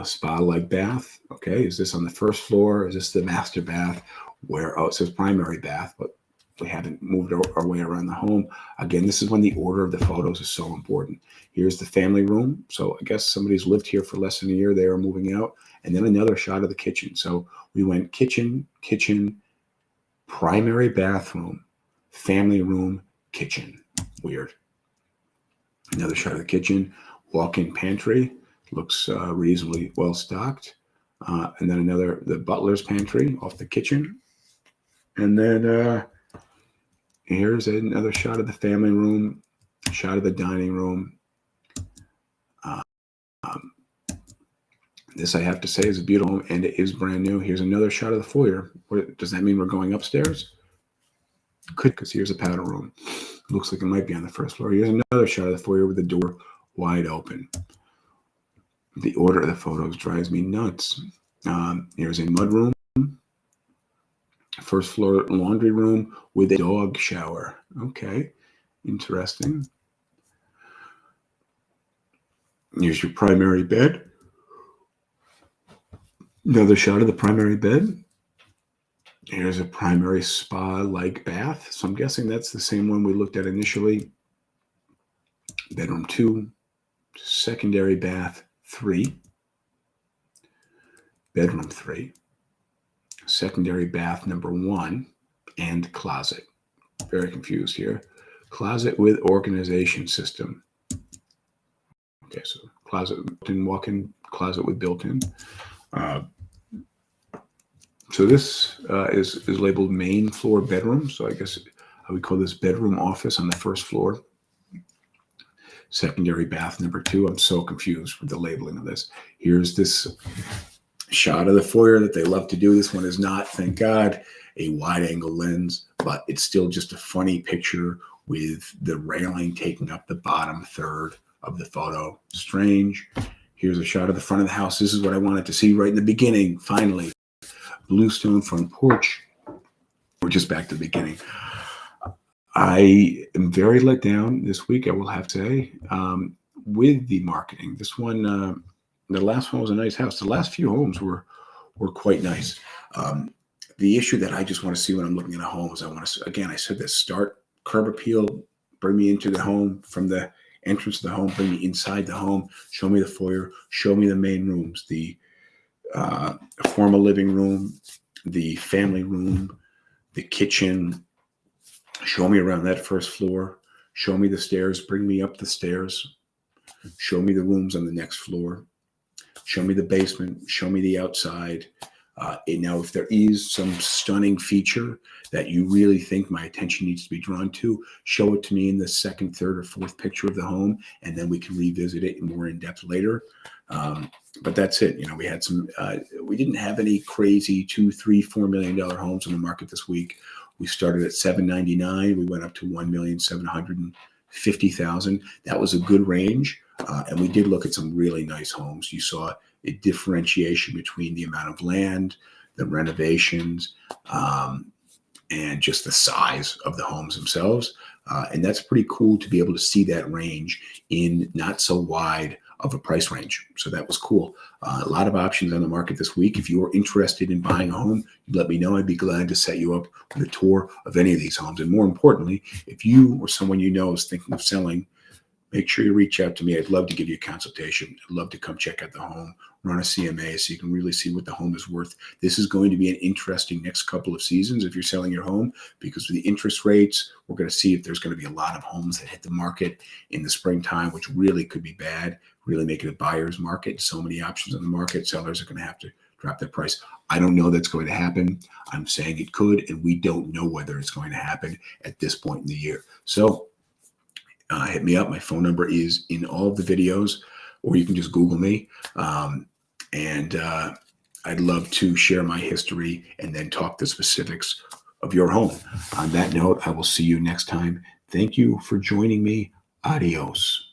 S1: Spa-like bath. Okay, is this on the first floor? Is this the master bath? Where, it says primary bath, but we haven't moved our way around the home. Again, this is when the order of the photos is so important. Here's the family room. So I guess somebody's lived here for less than a year. They are moving out. And then another shot of the kitchen. So we went kitchen, primary bathroom, family room, kitchen. Weird. Another shot of the kitchen, walk-in pantry. Looks reasonably well stocked. And then the butler's pantry off the kitchen. And then here's another shot of the family room, shot of the dining room. This, I have to say, is a beautiful home, and it is brand new. Here's another shot of the foyer. Does that mean we're going upstairs? Could, because here's a powder room. Looks like it might be on the first floor. Here's another shot of the foyer with the door wide open. The order of the photos drives me nuts. Here's a mudroom. First floor laundry room with a dog shower. Okay, interesting. Here's your primary bed. Another shot of the primary bed. Here's a primary spa-like bath. So I'm guessing that's the same one we looked at initially. Bedroom 2, secondary bath 3. Bedroom 3, secondary bath number 1, and closet. Very confused here. Closet with organization system. Okay, so closet, built-in walk-in closet with built-in. So this is labeled main floor bedroom. So I guess I would call this bedroom office on the first floor. Secondary bath number 2. I'm so confused with the labeling of this. Here's this shot of the foyer that they love to do. This one is not, thank God, a wide angle lens, but it's still just a funny picture with the railing taking up the bottom third of the photo. Strange. Here's a shot of the front of the house. This is what I wanted to see right in the beginning. Finally, bluestone front porch. We're just back to the beginning. I am very let down this week, I will have to say, with the marketing. This one, the last one was a nice house. The last few homes were quite nice. The issue that I just want to see when I'm looking at a home is I want to, again, I said this, start curb appeal, bring me into the home from the entrance of the home, bring me inside the home, show me the foyer, show me the main rooms, the formal living room, the family room, the kitchen. Show me around that first floor. Show me the stairs. Bring me up the stairs. Show me the rooms on the next floor. Show me the basement. Show me the outside. And now, if there is some stunning feature that you really think my attention needs to be drawn to, show it to me in the second, third, or fourth picture of the home, and then we can revisit it more in depth later. But that's it. We had some. We didn't have any crazy $2, $3, $4 million homes on the market this week. We started at $799,000. We went up to $1,750,000. That was a good range, and we did look at some really nice homes. You saw a differentiation between the amount of land, the renovations, and just the size of the homes themselves. And that's pretty cool to be able to see that range in not so wide of a price range. So that was cool. A lot of options on the market this week. If you are interested in buying a home, let me know. I'd be glad to set you up with a tour of any of these homes. And more importantly, if you or someone you know is thinking of selling, make sure you reach out to me. I'd love to give you a consultation. I'd love to come check out the home, run a CMA so you can really see what the home is worth. This is going to be an interesting next couple of seasons if you're selling your home, because with the interest rates, we're going to see if there's going to be a lot of homes that hit the market in the springtime, which really could be bad, really make it a buyer's market. So many options on the market. Sellers are going to have to drop their price. I don't know that's going to happen. I'm saying it could, and we don't know whether it's going to happen at this point in the year. So hit me up. My phone number is in all of the videos, or you can just Google me. And I'd love to share my history and then talk the specifics of your home. On that note, I will see you next time. Thank you for joining me. Adios.